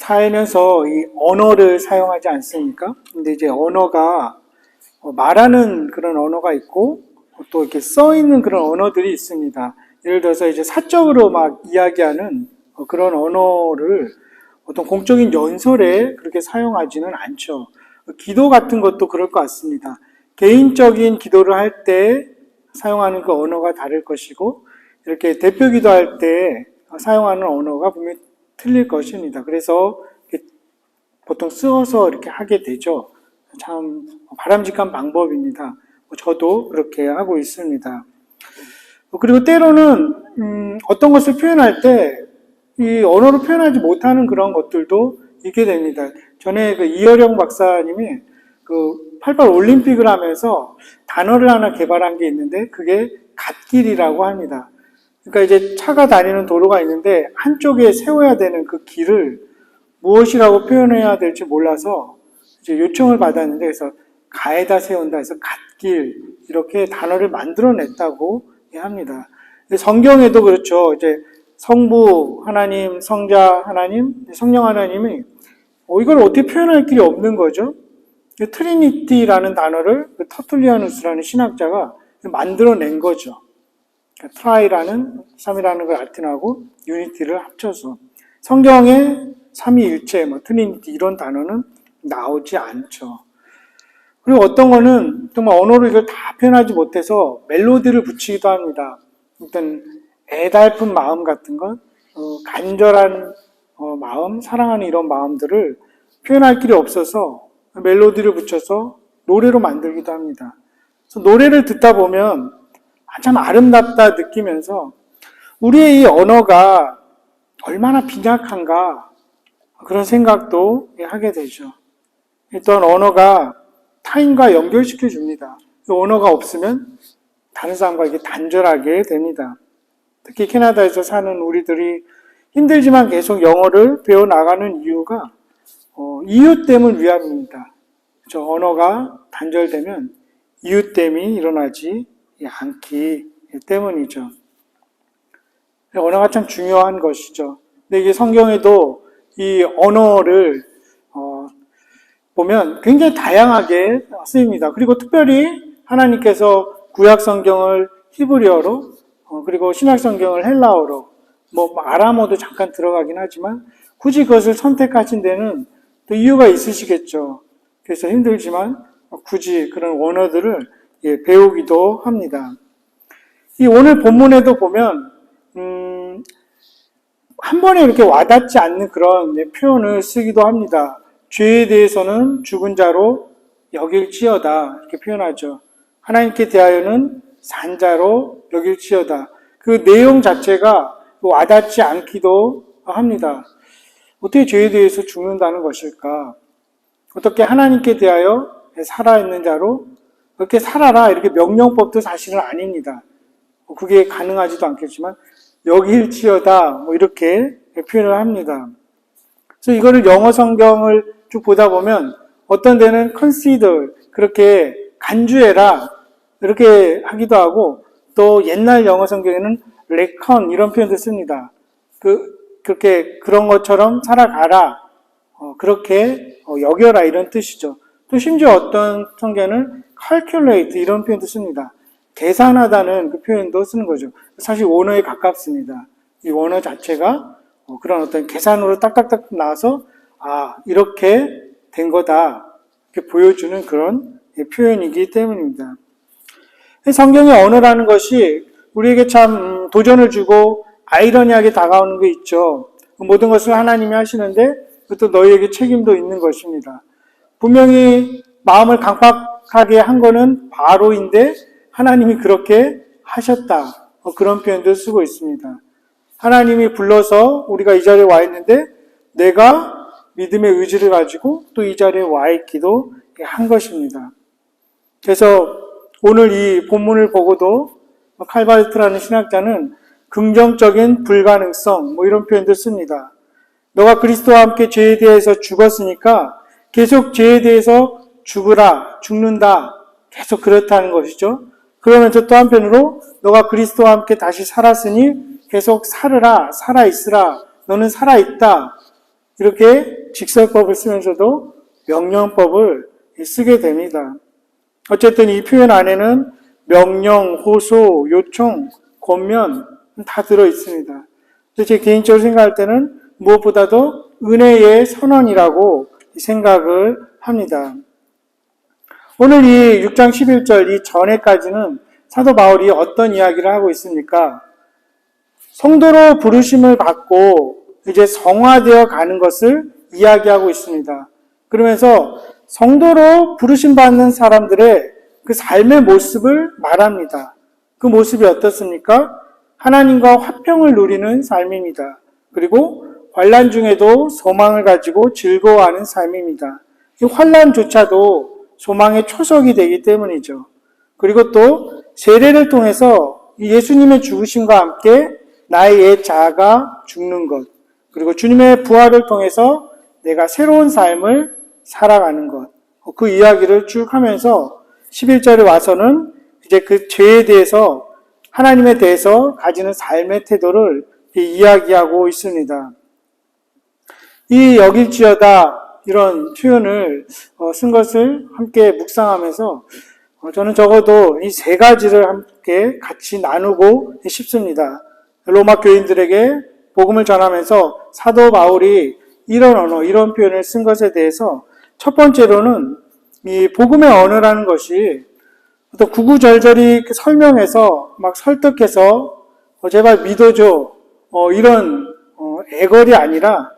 살면서 이 언어를 사용하지 않습니까? 근데 이제 언어가 말하는 그런 언어가 있고 또 이렇게 써 있는 그런 언어들이 있습니다. 예를 들어서 이제 사적으로 막 이야기하는 그런 언어를 어떤 공적인 연설에 그렇게 사용하지는 않죠. 기도 같은 것도 그럴 것 같습니다. 개인적인 기도를 할 때 사용하는 그 언어가 다를 것이고 이렇게 대표 기도할 때 사용하는 언어가 분명히 틀릴 것입니다. 그래서 보통 쓰어서 이렇게 하게 되죠. 참 바람직한 방법입니다. 저도 그렇게 하고 있습니다. 그리고 때로는 어떤 것을 표현할 때 이 언어로 표현하지 못하는 그런 것들도 있게 됩니다. 전에 그 이어령 박사님이 그 88 올림픽을 하면서 단어를 하나 개발한 게 있는데 그게 갓길이라고 합니다. 그러니까 이제 차가 다니는 도로가 있는데 한쪽에 세워야 되는 그 길을 무엇이라고 표현해야 될지 몰라서 이제 요청을 받았는데 그래서 가에다 세운다 해서 갓길 이렇게 단어를 만들어냈다고 합니다. 성경에도 그렇죠. 이제 성부 하나님, 성자 하나님, 성령 하나님이 이걸 어떻게 표현할 길이 없는 거죠. 트리니티라는 단어를 터툴리아누스라는 신학자가 만들어낸 거죠. 트라이라는 3이라는 걸 라틴하고 유니티를 합쳐서 성경에 삼위일체, 트리니티 이런 단어는 나오지 않죠. 그리고 어떤 거는 정말 언어로 이걸 다 표현하지 못해서 멜로디를 붙이기도 합니다. 일단 애달픈 마음 같은 것, 간절한 마음, 사랑하는 이런 마음들을 표현할 길이 없어서 멜로디를 붙여서 노래로 만들기도 합니다. 그래서 노래를 듣다 보면 참 아름답다 느끼면서 우리의 이 언어가 얼마나 빈약한가 그런 생각도 하게 되죠. 또한 언어가 타인과 연결시켜 줍니다. 언어가 없으면 다른 사람과 이게 단절하게 됩니다. 특히 캐나다에서 사는 우리들이 힘들지만 계속 영어를 배워나가는 이유가 이웃됨을 위함입니다. 언어가 단절되면 이웃됨이 일어나지 않기 때문이죠. 언어가 참 중요한 것이죠. 근데 이게 성경에도 이 언어를 보면 굉장히 다양하게 쓰입니다. 그리고 특별히 하나님께서 구약 성경을 히브리어로 그리고 신약 성경을 헬라어로 아람어도 잠깐 들어가긴 하지만 굳이 그것을 선택하신 데는 또 이유가 있으시겠죠. 그래서 힘들지만 굳이 그런 원어들을 배우기도 합니다. 이 오늘 본문에도 보면 한 번에 이렇게 와닿지 않는 그런 표현을 쓰기도 합니다. 죄에 대해서는 죽은 자로 여길지어다 이렇게 표현하죠. 하나님께 대하여는 산자로 여길지어다. 그 내용 자체가 와닿지 않기도 합니다. 어떻게 죄에 대해서 죽는다는 것일까? 어떻게 하나님께 대하여 살아있는 자로 그렇게 살아라 이렇게 명령법도 사실은 아닙니다. 그게 가능하지도 않겠지만 여길지어다 이렇게 표현을 합니다. 그래서 이거를 영어 성경을 쭉 보다 보면 어떤 데는 consider 그렇게 간주해라 이렇게 하기도 하고 또 옛날 영어 성경에는 reckon 이런 표현도 씁니다. 그렇게 그런 것처럼 살아가라 그렇게 여겨라 이런 뜻이죠. 또 심지어 어떤 성경은 calculate 이런 표현도 씁니다. 계산하다는 그 표현도 쓰는 거죠. 사실 원어에 가깝습니다. 이 원어 자체가 그런 어떤 계산으로 딱딱딱 나와서 이렇게 된 거다 이렇게 보여주는 그런 표현이기 때문입니다. 성경의 언어라는 것이 우리에게 참 도전을 주고 아이러니하게 다가오는 게 있죠. 모든 것을 하나님이 하시는데 또 너희에게 책임도 있는 것입니다. 분명히 마음을 강팍하게 한 거는 바로인데 하나님이 그렇게 하셨다. 그런 표현도 쓰고 있습니다. 하나님이 불러서 우리가 이 자리에 와 있는데 내가 믿음의 의지를 가지고 또 이 자리에 와 있기도 한 것입니다. 그래서 오늘 이 본문을 보고도 칼바르트라는 신학자는 긍정적인 불가능성 이런 표현도 씁니다. 너가 그리스도와 함께 죄에 대해서 죽었으니까 계속 죄에 대해서 죽는다. 계속 그렇다는 것이죠. 그러면서 또 한편으로 너가 그리스도와 함께 다시 살았으니 계속 살아있으라. 너는 살아있다. 이렇게 직설법을 쓰면서도 명령법을 쓰게 됩니다. 어쨌든 이 표현 안에는 명령, 호소, 요청, 권면 다 들어있습니다. 그래서 제 개인적으로 생각할 때는 무엇보다도 은혜의 선언이라고 생각을 합니다. 오늘 이 6장 11절 이 전에까지는 사도 바울이 어떤 이야기를 하고 있습니까? 성도로 부르심을 받고 이제 성화되어 가는 것을 이야기하고 있습니다. 그러면서 성도로 부르심 받는 사람들의 그 삶의 모습을 말합니다. 그 모습이 어떻습니까? 하나님과 화평을 누리는 삶입니다. 그리고 환난 중에도 소망을 가지고 즐거워하는 삶입니다. 이 환난조차도 소망의 초석이 되기 때문이죠. 그리고 또 세례를 통해서 예수님의 죽으심과 함께 나의 옛 자아가 죽는 것, 그리고 주님의 부활을 통해서 내가 새로운 삶을 살아가는 것, 그 이야기를 쭉 하면서 11절에 와서는 이제 그 죄에 대해서 하나님에 대해서 가지는 삶의 태도를 이야기하고 있습니다. 이 여길지어다 이런 표현을 쓴 것을 함께 묵상하면서 저는 적어도 이 세 가지를 함께 같이 나누고 싶습니다. 로마 교인들에게 복음을 전하면서 사도 바울이 이런 언어, 이런 표현을 쓴 것에 대해서 첫 번째로는 이 복음의 언어라는 것이 또 구구절절히 설명해서 막 설득해서 제발 믿어줘 이런 애걸이 아니라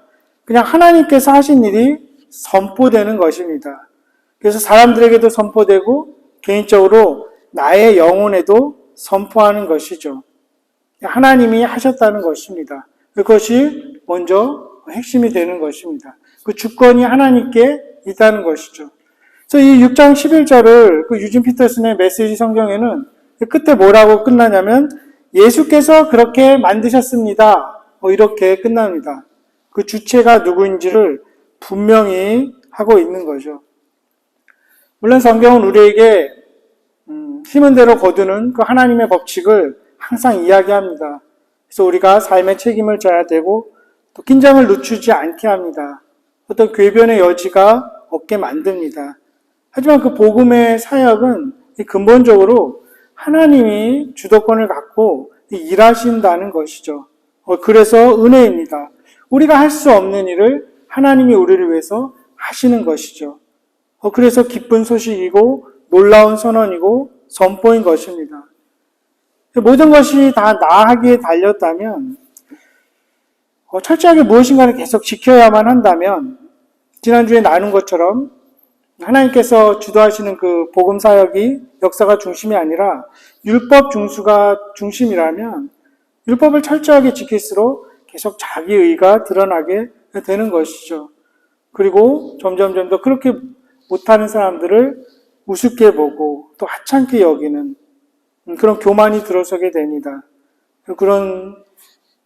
그냥 하나님께서 하신 일이 선포되는 것입니다. 그래서 사람들에게도 선포되고 개인적으로 나의 영혼에도 선포하는 것이죠. 하나님이 하셨다는 것입니다. 그것이 먼저 핵심이 되는 것입니다. 그 주권이 하나님께 있다는 것이죠. 그래서 이 6장 11절을 그 유진 피터슨의 메시지 성경에는 끝에 뭐라고 끝나냐면 예수께서 그렇게 만드셨습니다. 이렇게 끝납니다. 그 주체가 누구인지를 분명히 하고 있는 거죠. 물론 성경은 우리에게 힘은 대로 거두는 그 하나님의 법칙을 항상 이야기합니다. 그래서 우리가 삶의 책임을 져야 되고 또 긴장을 늦추지 않게 합니다. 어떤 궤변의 여지가 없게 만듭니다. 하지만 그 복음의 사역은 근본적으로 하나님이 주도권을 갖고 일하신다는 것이죠. 그래서 은혜입니다. 우리가 할 수 없는 일을 하나님이 우리를 위해서 하시는 것이죠. 그래서 기쁜 소식이고 놀라운 선언이고 선포인 것입니다. 모든 것이 다 나아하기에 달렸다면 철저하게 무엇인가를 계속 지켜야만 한다면 지난주에 나눈 것처럼 하나님께서 주도하시는 그 복음 사역이 역사가 중심이 아니라 율법 중수가 중심이라면 율법을 철저하게 지킬수록 계속 자기 의가 드러나게 되는 것이죠. 그리고 점점 더 그렇게 못하는 사람들을 우습게 보고 또 하찮게 여기는 그런 교만이 들어서게 됩니다. 그런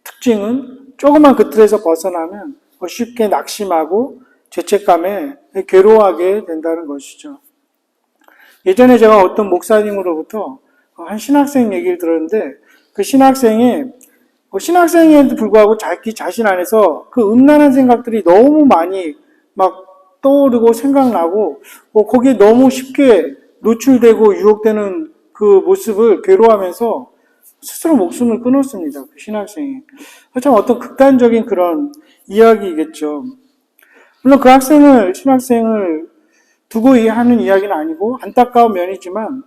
특징은 조그만 그 틀에서 벗어나면 쉽게 낙심하고 죄책감에 괴로워하게 된다는 것이죠. 예전에 제가 어떤 목사님으로부터 한 신학생 얘기를 들었는데 그 신학생에도 불구하고 자기 자신 안에서 그 음란한 생각들이 너무 많이 막 떠오르고 생각나고 거기에 너무 쉽게 노출되고 유혹되는 그 모습을 괴로워하면서 스스로 목숨을 끊었습니다. 그 신학생이. 참 어떤 극단적인 그런 이야기이겠죠. 물론 그 신학생을 두고 하는 이야기는 아니고 안타까운 면이지만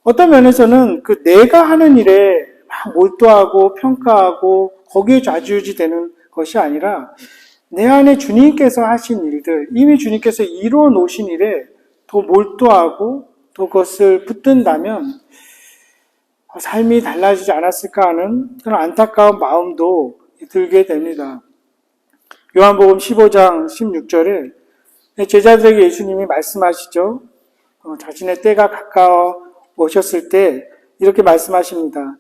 어떤 면에서는 그 내가 하는 일에 막 몰두하고 평가하고 거기에 좌지우지 되는 것이 아니라 내 안에 주님께서 하신 일들, 이미 주님께서 이루어 놓으신 일에 더 몰두하고 또 그것을 붙든다면 삶이 달라지지 않았을까 하는 그런 안타까운 마음도 들게 됩니다. 요한복음 15장 16절에 제자들에게 예수님이 말씀하시죠. 자신의 때가 가까워 오셨을 때 이렇게 말씀하십니다.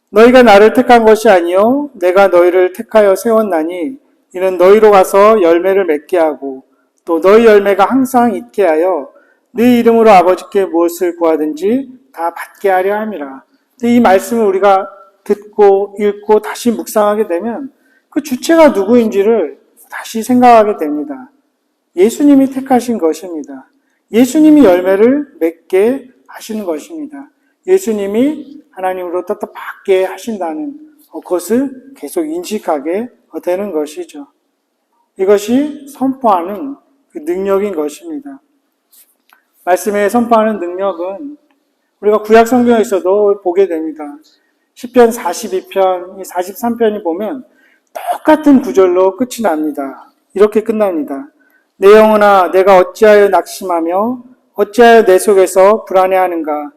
너희가 나를 택한 것이 아니요 내가 너희를 택하여 세웠나니 이는 너희로 가서 열매를 맺게 하고 또 너희 열매가 항상 있게 하여 네 이름으로 아버지께 무엇을 구하든지 다 받게 하려 함이라. 이 말씀을 우리가 듣고 읽고 다시 묵상하게 되면 그 주체가 누구인지를 다시 생각하게 됩니다. 예수님이 택하신 것입니다. 예수님이 열매를 맺게 하시는 것입니다. 예수님이 하나님으로부터 받게 하신다는 그것을 계속 인식하게 되는 것이죠. 이것이 선포하는 그 능력인 것입니다. 말씀에 선포하는 능력은 우리가 구약 성경에서도 보게 됩니다. 시편 42편, 43편이 보면 똑같은 구절로 끝이 납니다. 이렇게 끝납니다. 내 영혼아, 내가 어찌하여 낙심하며 어찌하여 내 속에서 불안해하는가?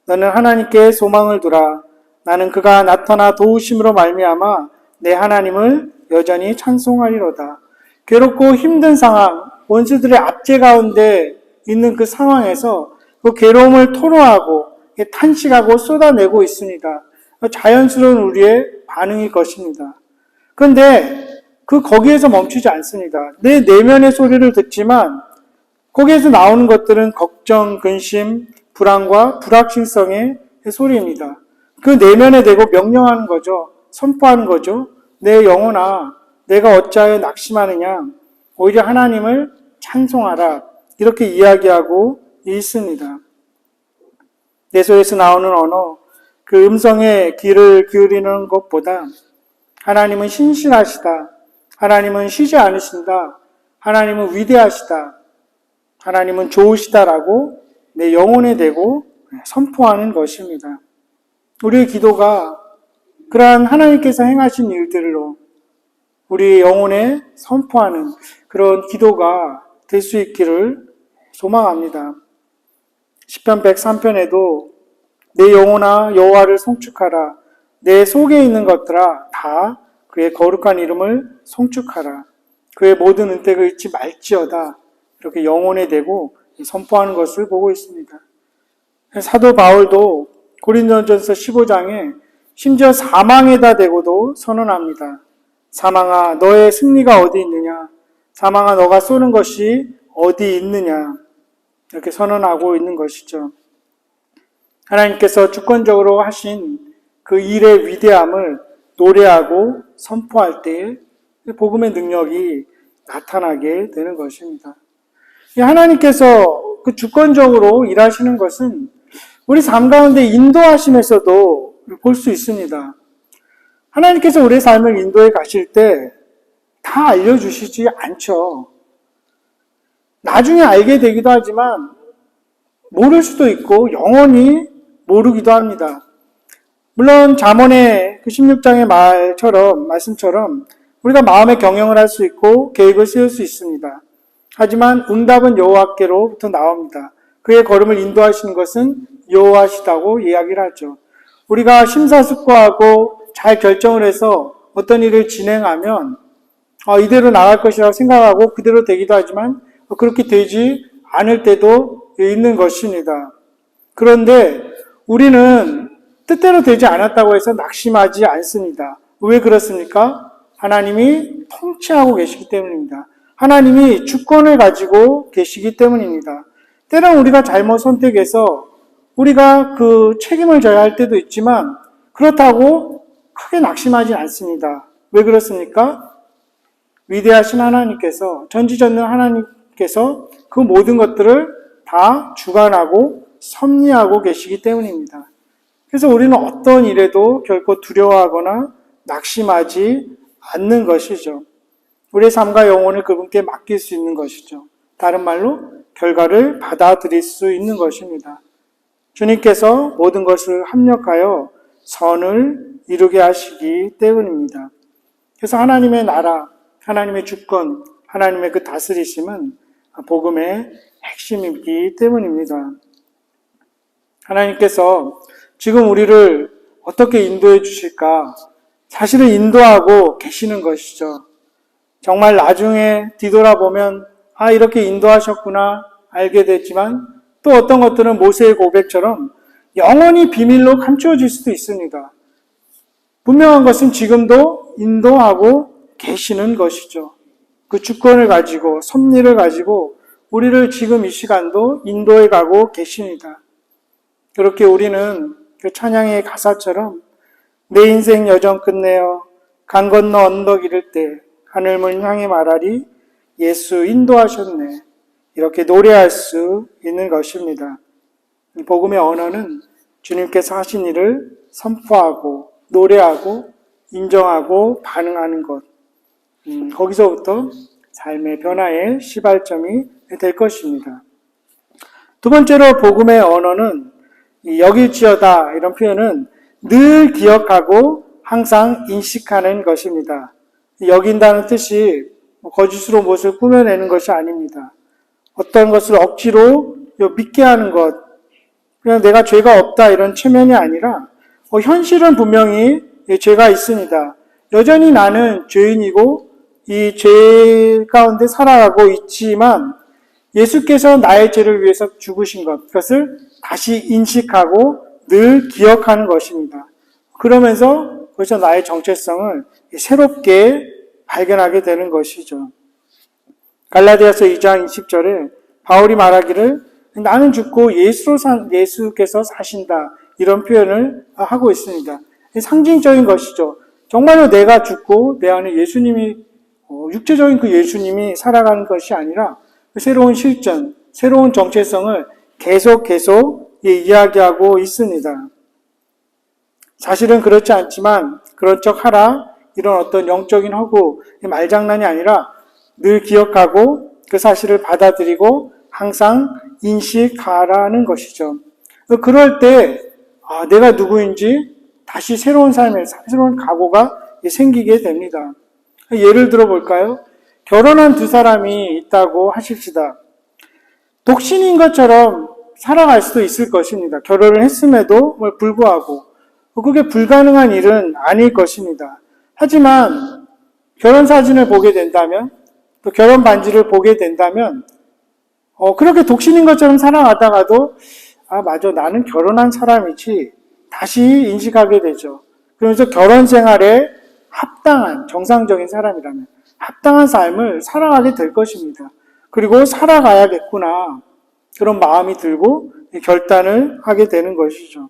너는 하나님께 소망을 두라. 나는 그가 나타나 도우심으로 말미암아 내 하나님을 여전히 찬송하리로다. 괴롭고 힘든 상황, 원수들의 압제 가운데 있는 그 상황에서 그 괴로움을 토로하고 탄식하고 쏟아내고 있습니다. 자연스러운 우리의 반응일 것입니다. 그런데 거기에서 멈추지 않습니다. 내 내면의 소리를 듣지만 거기에서 나오는 것들은 걱정, 근심, 불안과 불확실성의 소리입니다. 그 내면에 대고 명령하는 거죠. 선포하는 거죠. 내 영혼아, 내가 어찌하여 낙심하느냐. 오히려 하나님을 찬송하라. 이렇게 이야기하고 있습니다. 내 속에서 나오는 언어, 그 음성에 귀를 기울이는 것보다 하나님은 신실하시다. 하나님은 쉬지 않으신다. 하나님은 위대하시다. 하나님은 좋으시다라고 내 영혼에 대고 선포하는 것입니다. 우리의 기도가 그러한 하나님께서 행하신 일들로 우리 영혼에 선포하는 그런 기도가 될 수 있기를 소망합니다. 시편 103편에도 내 영혼아 여호와를 송축하라. 내 속에 있는 것들아 다 그의 거룩한 이름을 송축하라. 그의 모든 은택을 잊지 말지어다. 이렇게 영혼에 대고 선포하는 것을 보고 있습니다. 사도 바울도 고린도전서 15장에 심지어 사망에다 대고도 선언합니다. 사망아 너의 승리가 어디 있느냐? 사망아 너가 쏘는 것이 어디 있느냐? 이렇게 선언하고 있는 것이죠. 하나님께서 주권적으로 하신 그 일의 위대함을 노래하고 선포할 때에 복음의 능력이 나타나게 되는 것입니다. 하나님께서 그 주권적으로 일하시는 것은 우리 삶 가운데 인도하심에서도 볼 수 있습니다. 하나님께서 우리의 삶을 인도해 가실 때 다 알려주시지 않죠. 나중에 알게 되기도 하지만 모를 수도 있고 영원히 모르기도 합니다. 물론 잠언의 그 16장의 말씀처럼 우리가 마음의 경영을 할 수 있고 계획을 세울 수 있습니다. 하지만 응답은 여호와께로부터 나옵니다. 그의 걸음을 인도하시는 것은 여호와시다고 이야기를 하죠. 우리가 심사숙고하고 잘 결정을 해서 어떤 일을 진행하면 이대로 나갈 것이라고 생각하고 그대로 되기도 하지만 그렇게 되지 않을 때도 있는 것입니다. 그런데 우리는 뜻대로 되지 않았다고 해서 낙심하지 않습니다. 왜 그렇습니까? 하나님이 통치하고 계시기 때문입니다. 하나님이 주권을 가지고 계시기 때문입니다. 때론 우리가 잘못 선택해서 우리가 그 책임을 져야 할 때도 있지만 그렇다고 크게 낙심하지 않습니다. 왜 그렇습니까? 위대하신 하나님께서, 전지전능 하나님께서 그 모든 것들을 다 주관하고 섭리하고 계시기 때문입니다. 그래서 우리는 어떤 일에도 결코 두려워하거나 낙심하지 않는 것이죠. 우리의 삶과 영혼을 그분께 맡길 수 있는 것이죠. 다른 말로 결과를 받아들일 수 있는 것입니다. 주님께서 모든 것을 합력하여 선을 이루게 하시기 때문입니다. 그래서 하나님의 나라, 하나님의 주권, 하나님의 그 다스리심은 복음의 핵심이기 때문입니다. 하나님께서 지금 우리를 어떻게 인도해 주실까? 사실은 인도하고 계시는 것이죠. 정말 나중에 뒤돌아보면 이렇게 인도하셨구나 알게 됐지만 또 어떤 것들은 모세의 고백처럼 영원히 비밀로 감추어질 수도 있습니다. 분명한 것은 지금도 인도하고 계시는 것이죠. 그 주권을 가지고 섭리를 가지고 우리를 지금 이 시간도 인도해 가고 계십니다. 그렇게 우리는 그 찬양의 가사처럼 내 인생 여정 끝내어 강 건너 언덕 이를 때 하늘문 향해 말하리 예수 인도하셨네. 이렇게 노래할 수 있는 것입니다. 이 복음의 언어는 주님께서 하신 일을 선포하고 노래하고 인정하고 반응하는 것. 거기서부터 삶의 변화의 시발점이 될 것입니다. 두 번째로 복음의 언어는 여길지어다 이런 표현은 늘 기억하고 항상 인식하는 것입니다. 여긴다는 뜻이 거짓으로 무엇을 꾸며내는 것이 아닙니다. 어떤 것을 억지로 믿게 하는 것, 그냥 내가 죄가 없다 이런 체면이 아니라 현실은 분명히 죄가 있습니다. 여전히 나는 죄인이고 이 죄 가운데 살아가고 있지만 예수께서 나의 죄를 위해서 죽으신 것, 그것을 다시 인식하고 늘 기억하는 것입니다. 그러면서 그래서 나의 정체성을 새롭게 발견하게 되는 것이죠. 갈라디아서 2장 20절에 바울이 말하기를 나는 죽고 예수께서 사신다 이런 표현을 하고 있습니다. 상징적인 것이죠. 정말로 내가 죽고 내 안에 예수님이 육체적인 그 예수님이 살아가는 것이 아니라 새로운 실전, 새로운 정체성을 계속 이야기하고 있습니다. 사실은 그렇지 않지만 그런 척 하라 이런 어떤 영적인 허구, 말장난이 아니라 늘 기억하고 그 사실을 받아들이고 항상 인식하라는 것이죠. 그럴 때 내가 누구인지 다시 새로운 삶의 새로운 각오가 생기게 됩니다. 예를 들어 볼까요? 결혼한 두 사람이 있다고 하십시다. 독신인 것처럼 살아갈 수도 있을 것입니다. 결혼을 했음에도 불구하고 그게 불가능한 일은 아닐 것입니다. 하지만 결혼 사진을 보게 된다면 또 결혼 반지를 보게 된다면 그렇게 독신인 것처럼 살아가다가도 맞아 나는 결혼한 사람이지 다시 인식하게 되죠. 그러면서 결혼 생활에 합당한 정상적인 사람이라면 합당한 삶을 살아가게 될 것입니다. 그리고 살아가야겠구나 그런 마음이 들고 결단을 하게 되는 것이죠.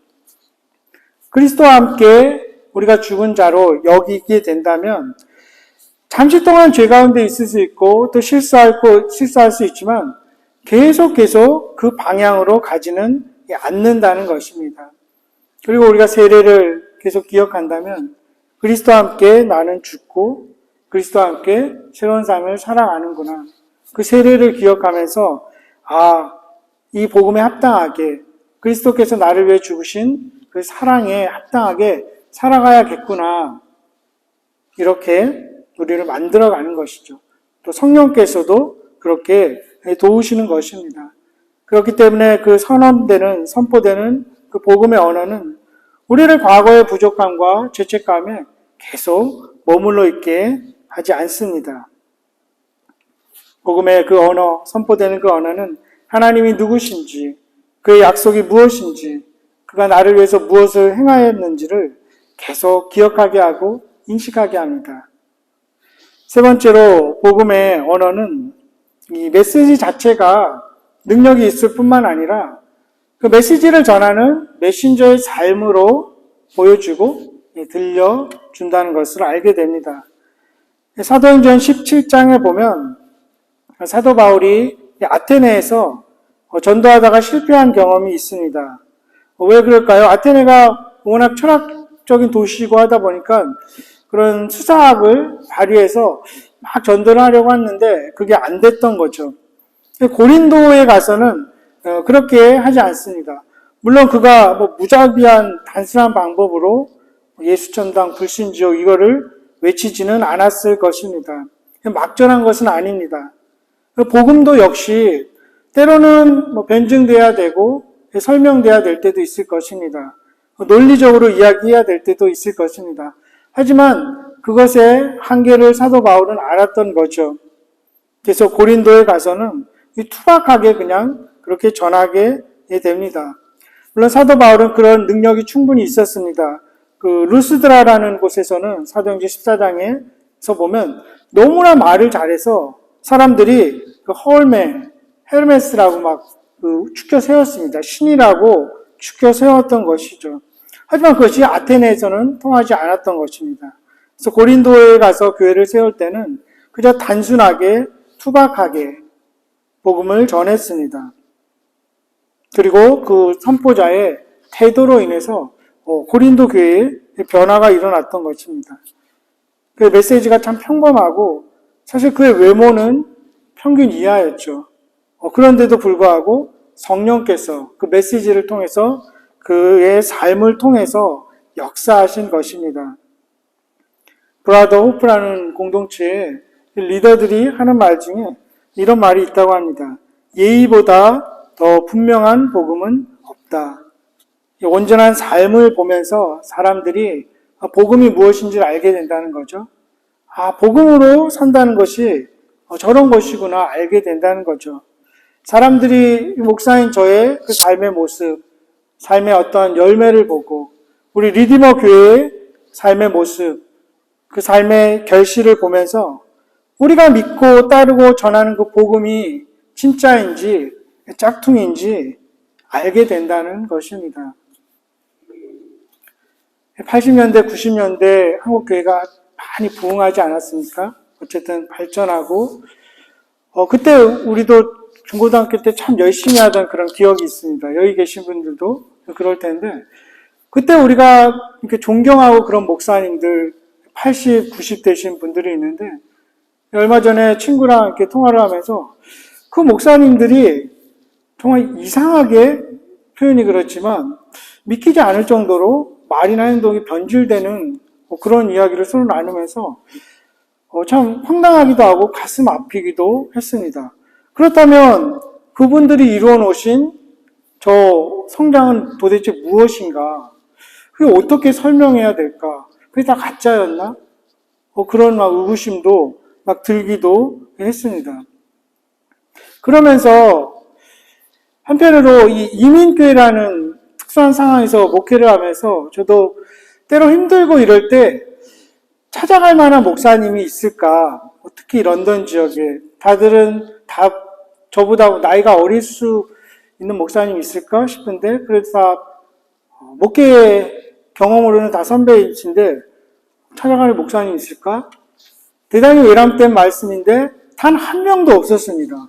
그리스도와 함께 우리가 죽은 자로 여기게 된다면 잠시 동안 죄 가운데 있을 수 있고 또 실수할 수 있지만 계속 그 방향으로 가지는 않는다는 것입니다. 그리고 우리가 세례를 계속 기억한다면 그리스도와 함께 나는 죽고 그리스도와 함께 새로운 삶을 살아가는구나. 그 세례를 기억하면서 이 복음에 합당하게 그리스도께서 나를 위해 죽으신 그 사랑에 합당하게 살아가야겠구나. 이렇게 우리를 만들어가는 것이죠. 또 성령께서도 그렇게 도우시는 것입니다. 그렇기 때문에 그 선포되는 그 복음의 언어는 우리를 과거의 부족함과 죄책감에 계속 머물러 있게 하지 않습니다. 복음의 그 언어, 선포되는 그 언어는 하나님이 누구신지, 그의 약속이 무엇인지, 그가 나를 위해서 무엇을 행하였는지를 계속 기억하게 하고 인식하게 합니다. 세 번째로 복음의 언어는 이 메시지 자체가 능력이 있을 뿐만 아니라 그 메시지를 전하는 메신저의 삶으로 보여주고 들려준다는 것을 알게 됩니다. 사도행전 17장에 보면 사도 바울이 아테네에서 전도하다가 실패한 경험이 있습니다. 왜 그럴까요? 아테네가 워낙 철학적인 도시이고 하다 보니까 그런 수사학을 발휘해서 막 전도를 하려고 했는데 그게 안 됐던 거죠. 고린도에 가서는 그렇게 하지 않습니다. 물론 그가 무자비한 단순한 방법으로 예수천당 불신지옥 이거를 외치지는 않았을 것입니다. 막전한 것은 아닙니다. 복음도 역시 때로는 변증돼야 되고 설명돼야 될 때도 있을 것입니다. 논리적으로 이야기해야 될 때도 있을 것입니다. 하지만 그것의 한계를 사도 바울은 알았던 거죠. 그래서 고린도에 가서는 투박하게 그냥 그렇게 전하게 됩니다. 물론 사도 바울은 그런 능력이 충분히 있었습니다. 그 루스드라라는 곳에서는 사도행전 14장에서 보면 너무나 말을 잘해서 사람들이 그 헤르메스라고 막 추켜 세웠습니다. 신이라고 추켜 세웠던 것이죠. 하지만 그것이 아테네에서는 통하지 않았던 것입니다. 그래서 고린도에 가서 교회를 세울 때는 그저 단순하게 투박하게 복음을 전했습니다. 그리고 그 선포자의 태도로 인해서 고린도 교회에 변화가 일어났던 것입니다. 그 메시지가 참 평범하고 사실 그의 외모는 평균 이하였죠. 그런데도 불구하고 성령께서 그 메시지를 통해서 그의 삶을 통해서 역사하신 것입니다. 브라더 호프라는 공동체의 리더들이 하는 말 중에 이런 말이 있다고 합니다. 예의보다 더 분명한 복음은 없다. 온전한 삶을 보면서 사람들이 복음이 무엇인지를 알게 된다는 거죠. 복음으로 산다는 것이 저런 것이구나 알게 된다는 거죠. 사람들이 목사인 저의 그 삶의 모습, 삶의 어떤 열매를 보고 우리 리디머 교회의 삶의 모습, 그 삶의 결실을 보면서 우리가 믿고 따르고 전하는 그 복음이 진짜인지 짝퉁인지 알게 된다는 것입니다. 80년대, 90년대 한국 교회가 많이 부흥하지 않았습니까? 어쨌든 발전하고 그때 우리도 중고등학교 때 참 열심히 하던 그런 기억이 있습니다. 여기 계신 분들도 그럴 텐데 그때 우리가 이렇게 존경하고 그런 목사님들 80, 90 되신 분들이 있는데 얼마 전에 친구랑 이렇게 통화를 하면서 그 목사님들이 정말 이상하게 표현이 그렇지만 믿기지 않을 정도로 말이나 행동이 변질되는 그런 이야기를 서로 나누면서 참 황당하기도 하고 가슴 아프기도 했습니다. 그렇다면 그분들이 이루어 놓으신 저 성장은 도대체 무엇인가? 그게 어떻게 설명해야 될까? 그게 다 가짜였나? 그런 막 의구심도 막 들기도 했습니다. 그러면서 한편으로 이 이민교회라는 특수한 상황에서 목회를 하면서 저도 때로 힘들고 이럴 때 찾아갈 만한 목사님이 있을까? 특히 런던 지역에 다들은 다 저보다 나이가 어릴 수 있는 목사님이 있을까 싶은데 그래도 다 목회 경험으로는 다 선배이신데 찾아갈 목사님이 있을까? 대단히 외람된 말씀인데 단 한 명도 없었습니다.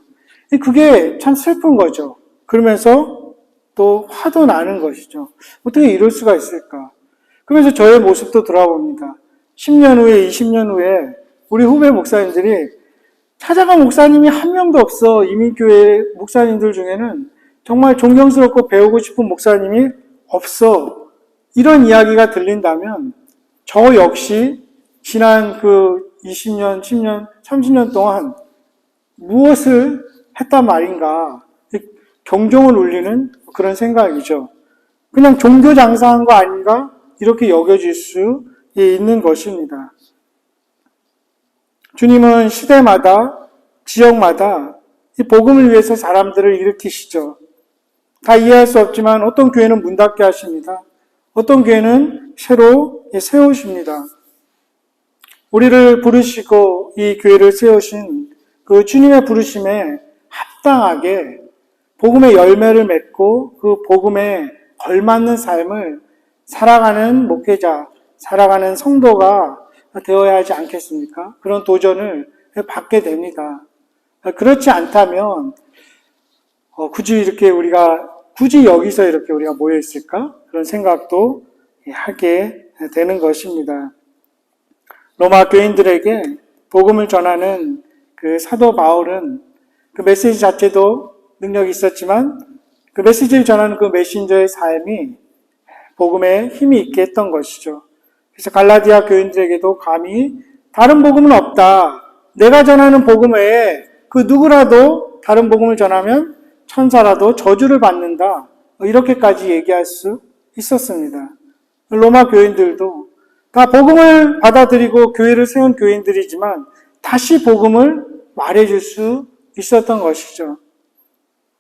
그게 참 슬픈 거죠. 그러면서 또 화도 나는 것이죠. 어떻게 이럴 수가 있을까? 그러면서 저의 모습도 돌아봅니다. 10년 후에, 20년 후에 우리 후배 목사님들이 찾아간 목사님이 한 명도 없어. 이민교회 목사님들 중에는 정말 존경스럽고 배우고 싶은 목사님이 없어. 이런 이야기가 들린다면 저 역시 지난 그 20년, 10년, 30년 동안 무엇을 했단 말인가 경종을 울리는 그런 생각이죠. 그냥 종교 장사한 거 아닌가 이렇게 여겨질 수 있는 것입니다. 주님은 시대마다 지역마다 이 복음을 위해서 사람들을 일으키시죠. 다 이해할 수 없지만 어떤 교회는 문 닫게 하십니다. 어떤 교회는 새로 세우십니다. 우리를 부르시고 이 교회를 세우신 그 주님의 부르심에 합당하게 복음의 열매를 맺고 그 복음에 걸맞는 삶을 살아가는 목회자, 살아가는 성도가 되어야 하지 않겠습니까? 그런 도전을 받게 됩니다. 그렇지 않다면 굳이 여기서 이렇게 우리가 모여 있을까? 그런 생각도 하게 되는 것입니다. 로마 교인들에게 복음을 전하는 그 사도 바울은 그 메시지 자체도 능력이 있었지만 그 메시지를 전하는 그 메신저의 삶이 복음에 힘이 있게 했던 것이죠. 그래서 갈라디아 교인들에게도 감히 다른 복음은 없다. 내가 전하는 복음 외에 그 누구라도 다른 복음을 전하면 천사라도 저주를 받는다. 이렇게까지 얘기할 수 있었습니다. 로마 교인들도 다 복음을 받아들이고 교회를 세운 교인들이지만 다시 복음을 말해줄 수 있었던 것이죠.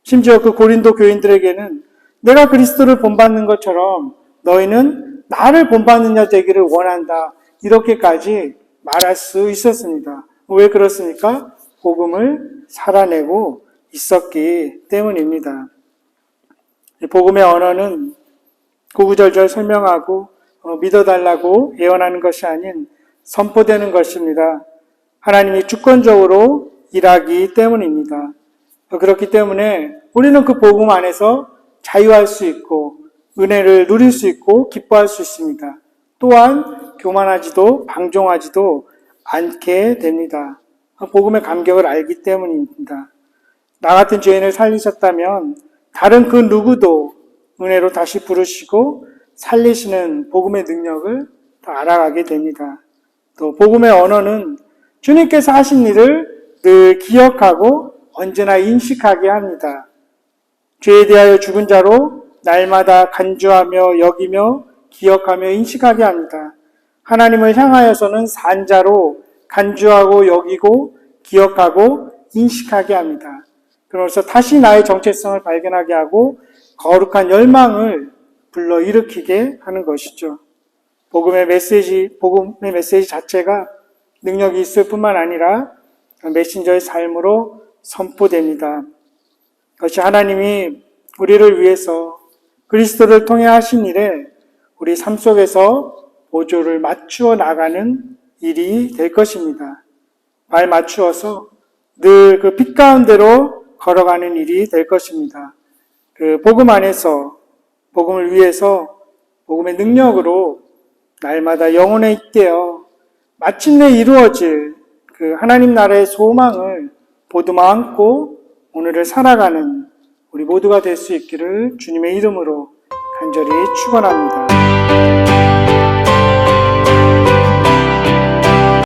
심지어 그 고린도 교인들에게는 내가 그리스도를 본받는 것처럼 너희는 나를 본받는 자 되기를 원한다. 이렇게까지 말할 수 있었습니다. 왜 그렇습니까? 복음을 살아내고 있었기 때문입니다. 복음의 언어는 구구절절 설명하고 믿어달라고 예언하는 것이 아닌 선포되는 것입니다. 하나님이 주권적으로 일하기 때문입니다. 그렇기 때문에 우리는 그 복음 안에서 자유할 수 있고 은혜를 누릴 수 있고 기뻐할 수 있습니다. 또한 교만하지도 방종하지도 않게 됩니다. 복음의 감격을 알기 때문입니다. 나 같은 죄인을 살리셨다면 다른 그 누구도 은혜로 다시 부르시고 살리시는 복음의 능력을 더 알아가게 됩니다. 또 복음의 언어는 주님께서 하신 일을 늘 기억하고 언제나 인식하게 합니다. 죄에 대하여 죽은 자로 날마다 간주하며 여기며 기억하며 인식하게 합니다. 하나님을 향하여서는 산 자로 간주하고 여기고 기억하고 인식하게 합니다. 그러면서 다시 나의 정체성을 발견하게 하고 거룩한 열망을 불러일으키게 하는 것이죠. 복음의 메시지 자체가 능력이 있을 뿐만 아니라 메신저의 삶으로 선포됩니다. 그것이 하나님이 우리를 위해서 그리스도를 통해 하신 일에 우리 삶 속에서 보조를 맞추어 나가는 일이 될 것입니다. 발 맞추어서 늘 그 빛 가운데로 걸어가는 일이 될 것입니다. 그 복음 안에서 복음을 위해서 복음의 능력으로 날마다 영혼에 잇대어 마침내 이루어질 그 하나님 나라의 소망을 보듬어 안고 오늘을 살아가는 우리 모두가 될 수 있기를 주님의 이름으로 간절히 축원합니다.